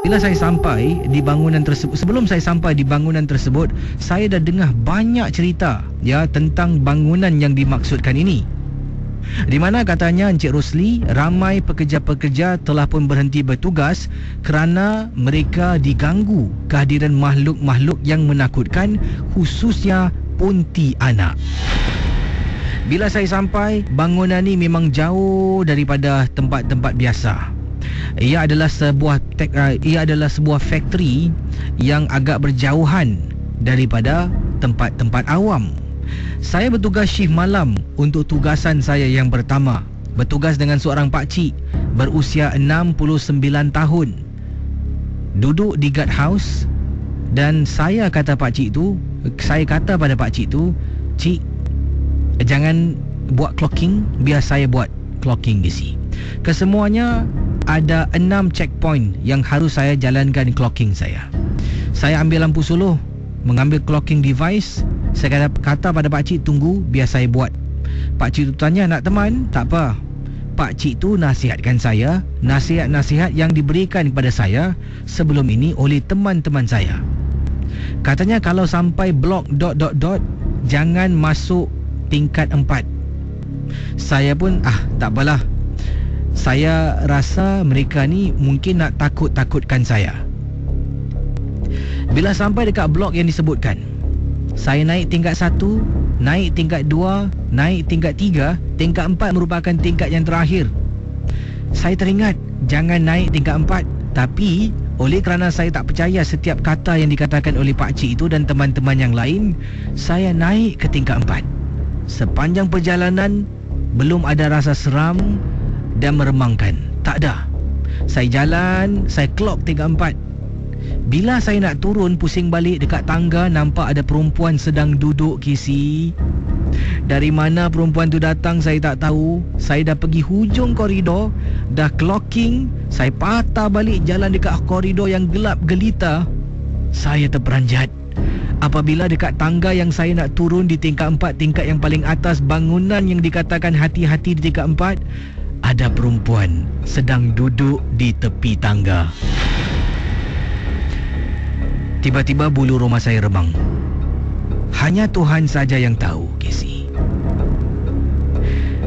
Bila saya sampai di bangunan tersebut, sebelum saya sampai di bangunan tersebut, saya dah dengar banyak cerita ya tentang bangunan yang dimaksudkan ini. Di mana katanya Encik Rosli, ramai pekerja-pekerja telah pun berhenti bertugas kerana mereka diganggu kehadiran makhluk-makhluk yang menakutkan, khususnya Pontianak. Bila saya sampai, bangunan ni memang jauh daripada tempat-tempat biasa. Ia adalah sebuah factory yang agak berjauhan daripada tempat-tempat awam. Saya bertugas shift malam untuk tugasan saya yang pertama. Bertugas dengan seorang pakcik berusia 69 tahun. Duduk di guard house, dan saya kata pada pakcik tu, "Cik, jangan buat clocking, biar saya buat clocking di sini." Kesemuanya ada 6 checkpoint yang harus saya jalankan clocking saya. Saya ambil lampu suluh, mengambil clocking device. Saya kata pada pakcik, "Tunggu, biar saya buat." Pakcik tu tanya, "Nak teman?" "Tak apa." Pakcik tu nasihatkan saya nasihat-nasihat yang diberikan kepada saya sebelum ini oleh teman-teman saya. Katanya kalau sampai blok ... jangan masuk tingkat 4. Saya pun tak apalah. Saya rasa mereka ni mungkin nak takut-takutkan saya. Bila sampai dekat blok yang disebutkan, saya naik tingkat 1, naik tingkat 2, naik tingkat 3, tingkat 4 merupakan tingkat yang terakhir. Saya teringat jangan naik tingkat 4, tapi oleh kerana saya tak percaya setiap kata yang dikatakan oleh pakcik itu dan teman-teman yang lain, saya naik ke tingkat 4. Sepanjang perjalanan belum ada rasa seram dan meremangkan. Tak ada. Saya jalan, saya clock tingkat 4. Bila saya nak turun pusing balik dekat tangga, nampak ada perempuan sedang duduk kisi. Dari mana perempuan tu datang saya tak tahu. Saya dah pergi hujung koridor, dah clocking, saya patah balik jalan dekat koridor yang gelap gelita. Saya terperanjat apabila dekat tangga yang saya nak turun di tingkat 4, tingkat yang paling atas bangunan yang dikatakan hati-hati di tingkat 4, ada perempuan sedang duduk di tepi tangga. Tiba-tiba bulu roma saya remang. Hanya Tuhan saja yang tahu, Casey.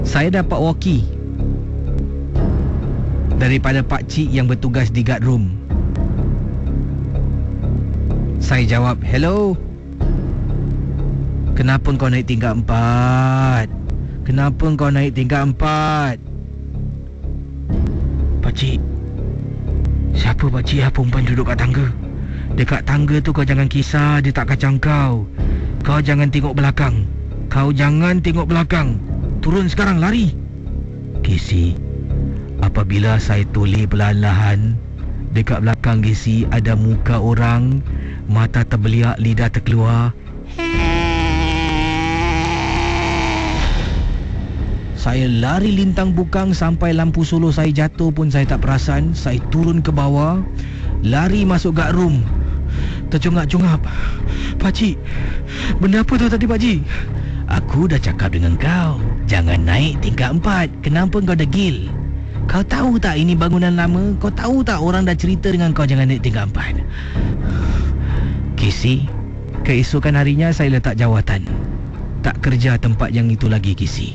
Saya dapat walkie daripada pakcik yang bertugas di guard room. Saya jawab, "Hello. Kenapa kau naik tingkat 4? Kenapa kau naik tingkat 4? Pakcik, siapa pakcik? Perempuan duduk kat tangga. Dekat tangga tu kau jangan kisah, dia tak kacau kau. Kau jangan tengok belakang. Kau jangan tengok belakang. Turun sekarang, lari." Casey, apabila saya toleh perlahan-lahan, dekat belakang Casey ada muka orang, mata terbeliak, lidah terkeluar. Saya lari lintang bukang sampai lampu solo saya jatuh pun saya tak perasan. Saya turun ke bawah, lari masuk guard room. Tercungap-cungap, "Pakcik, benda apa tu tadi pakcik?" "Aku dah cakap dengan kau, jangan naik tingkat 4. Kenapa kau degil? Kau tahu tak ini bangunan lama? Kau tahu tak orang dah cerita dengan kau jangan naik tingkat 4. Casey, keesokan harinya saya letak jawatan. Tak kerja tempat yang itu lagi, Casey.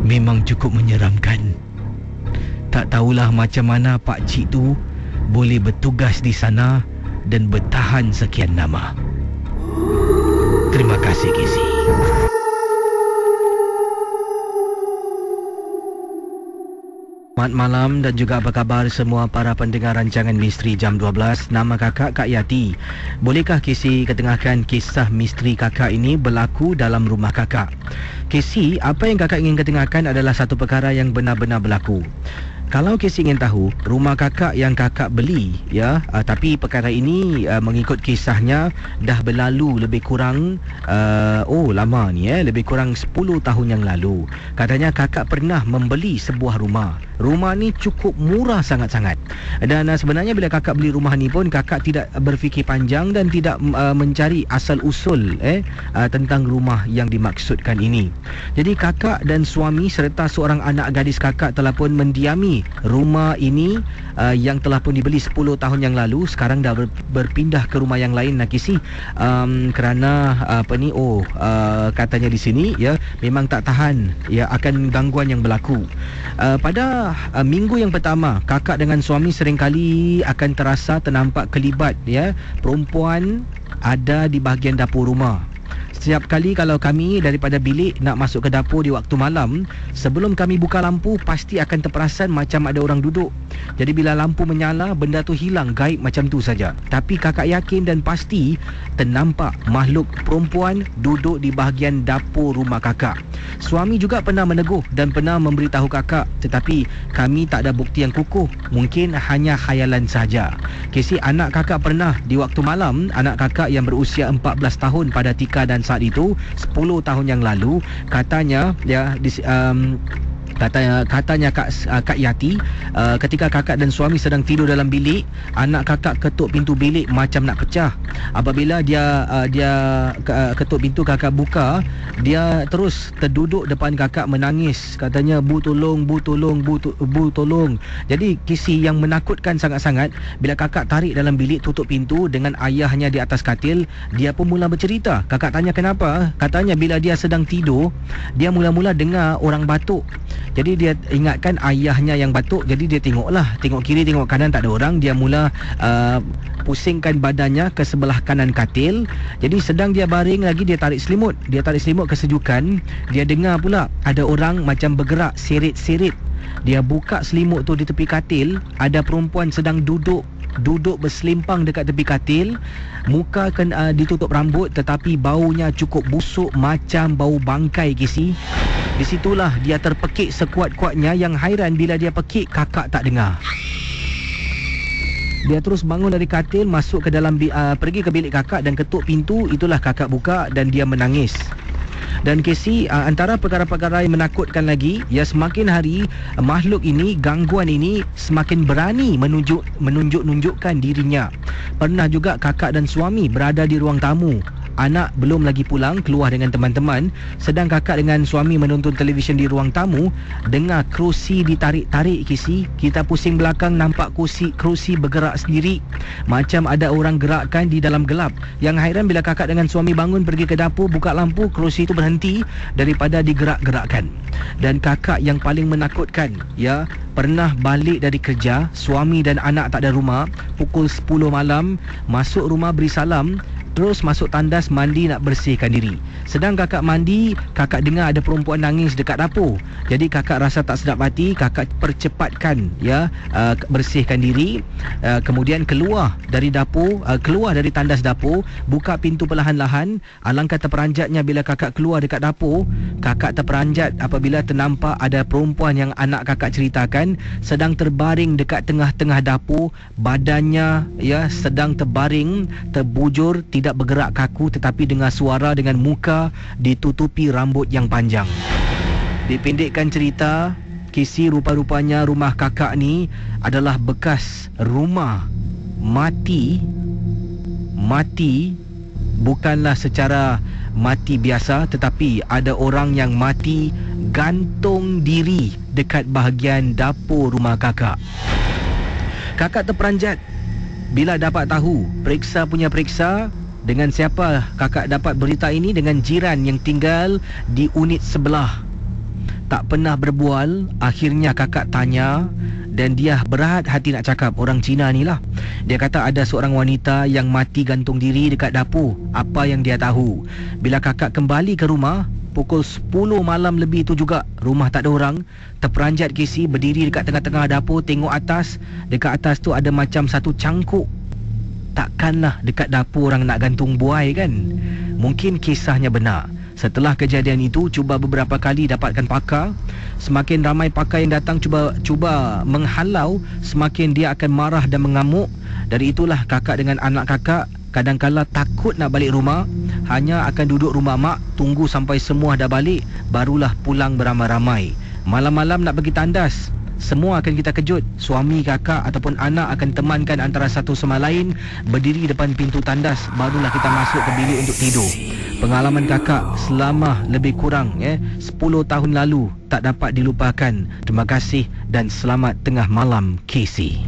Memang cukup menyeramkan. Tak tahulah macam mana pakcik tu boleh bertugas di sana dan bertahan sekian lama. Terima kasih, Casey. Selamat malam dan juga apa khabar semua para pendengar rancangan Misteri Jam 12. Nama kakak Kak Yati. Bolehkah Casey ketengahkan kisah misteri kakak ini berlaku dalam rumah kakak? Casey, apa yang kakak ingin ketengahkan adalah satu perkara yang benar-benar berlaku. Kalau Casey ingin tahu, rumah kakak yang kakak beli, tapi perkara ini mengikut kisahnya dah berlalu lebih kurang lama ni, lebih kurang 10 tahun yang lalu. Katanya kakak pernah membeli sebuah rumah Rumah ni cukup murah sangat-sangat. Dan sebenarnya bila kakak beli rumah ni pun, kakak tidak berfikir panjang dan tidak mencari asal-usul tentang rumah yang dimaksudkan ini. Jadi kakak dan suami serta seorang anak gadis kakak telah pun mendiami rumah ini yang telah pun dibeli 10 tahun yang lalu. Sekarang dah berpindah ke rumah yang lain, Nakisi, kerana katanya di sini ya, memang tak tahan ya akan gangguan yang berlaku. Pada minggu yang pertama, kakak dengan suami seringkali akan terasa ternampak kelibat ya, perempuan ada di bahagian dapur rumah. Setiap kali kalau kami daripada bilik nak masuk ke dapur di waktu malam, sebelum kami buka lampu, pasti akan terperasan macam ada orang duduk. Jadi bila lampu menyala, benda tu hilang gaib macam tu saja. Tapi kakak yakin dan pasti ternampak makhluk perempuan duduk di bahagian dapur rumah kakak. Suami juga pernah meneguh dan pernah memberitahu kakak, tetapi kami tak ada bukti yang kukuh. Mungkin hanya khayalan saja. Kesi, anak kakak pernah di waktu malam, anak kakak yang berusia 14 tahun pada Tika dan saat itu 10 tahun yang lalu, katanya ya katanya Kak Yati, ketika kakak dan suami sedang tidur dalam bilik, anak kakak ketuk pintu bilik macam nak pecah. Apabila dia ketuk pintu, kakak buka, dia terus terduduk depan kakak menangis, katanya bu tolong, bu tolong, bu tolong. Jadi kisi yang menakutkan sangat-sangat bila kakak tarik dalam bilik, tutup pintu dengan ayahnya di atas katil. Dia pun mula bercerita. Kakak tanya kenapa, katanya bila dia sedang tidur, dia mula-mula dengar orang batuk. Jadi dia ingatkan ayahnya yang batuk. Jadi dia tengok kiri, tengok kanan, tak ada orang. Dia mula pusingkan badannya ke sebelah kanan katil. Jadi sedang dia baring lagi, dia tarik selimut kesejukan. Dia dengar pula ada orang macam bergerak serit-serit. Dia buka selimut tu di tepi katil, ada perempuan sedang duduk berselimpang dekat tepi katil. Muka ditutup rambut, tetapi baunya cukup busuk macam bau bangkai, Kisi. Di situlah dia terpekik sekuat-kuatnya. Yang hairan, bila dia pekik, kakak tak dengar. Dia terus bangun dari katil, masuk ke dalam pergi ke bilik kakak dan ketuk pintu. Itulah kakak buka dan dia menangis. Dan Casey, antara perkara-perkara yang menakutkan lagi, ya, semakin hari makhluk ini, gangguan ini semakin berani menunjuk-nunjukkan dirinya. Pernah juga kakak dan suami berada di ruang tamu. Anak belum lagi pulang, keluar dengan teman-teman. Sedang kakak dengan suami menonton televisyen di ruang tamu, dengar kerusi ditarik-tarik, Kisi. Kita pusing belakang, nampak kerusi bergerak sendiri, macam ada orang gerakkan di dalam gelap. Yang hairan bila kakak dengan suami bangun pergi ke dapur, buka lampu, kerusi itu berhenti daripada digerak-gerakkan. Dan kakak yang paling menakutkan, ya, pernah balik dari kerja, suami dan anak tak ada rumah, pukul 10 malam, masuk rumah beri salam, terus masuk tandas mandi nak bersihkan diri. Sedang kakak mandi, kakak dengar ada perempuan nangis dekat dapur. Jadi kakak rasa tak sedap hati, kakak percepatkan, ya, bersihkan diri. Kemudian keluar dari dapur, keluar dari tandas dapur, buka pintu perlahan-lahan. Alangkah terperanjatnya bila kakak keluar dekat dapur. Kakak terperanjat apabila ternampak ada perempuan yang anak kakak ceritakan sedang terbaring dekat tengah-tengah dapur. Badannya, ya, sedang terbaring, terbujur, tidak bergerak kaku, tetapi dengar suara dengan muka ditutupi rambut yang panjang. Dipendekkan cerita, Kisi, rupa-rupanya rumah kakak ni adalah bekas rumah mati. Bukanlah secara mati biasa, tetapi ada orang yang mati gantung diri dekat bahagian dapur rumah kakak. Kakak terperanjat bila dapat tahu, periksa. Dengan siapa kakak dapat berita ini? Dengan jiran yang tinggal di unit sebelah. Tak pernah berbual. Akhirnya kakak tanya, dan dia berat hati nak cakap, orang Cina ni lah. Dia kata ada seorang wanita yang mati gantung diri dekat dapur. Apa yang dia tahu? Bila kakak kembali ke rumah, pukul 10 malam lebih tu juga, rumah tak ada orang. Terperanjat, Casey, berdiri dekat tengah-tengah dapur, tengok atas. Dekat atas tu ada macam satu cangkuk. Takkanlah dekat dapur orang nak gantung buai, kan? Mungkin kisahnya benar. Setelah kejadian itu, cuba beberapa kali dapatkan pakar. Semakin ramai pakar yang datang cuba menghalau, semakin dia akan marah dan mengamuk. Dari itulah kakak dengan anak kakak kadang-kala takut nak balik rumah. Hanya akan duduk rumah mak, tunggu sampai semua dah balik, barulah pulang beramai-ramai. Malam-malam nak pergi tandas, semua akan kita kejut. Suami, kakak ataupun anak akan temankan antara satu sama lain, berdiri depan pintu tandas, barulah kita masuk ke bilik untuk tidur. Pengalaman kakak selama lebih kurang 10 tahun lalu tak dapat dilupakan. Terima kasih dan selamat tengah malam, Casey.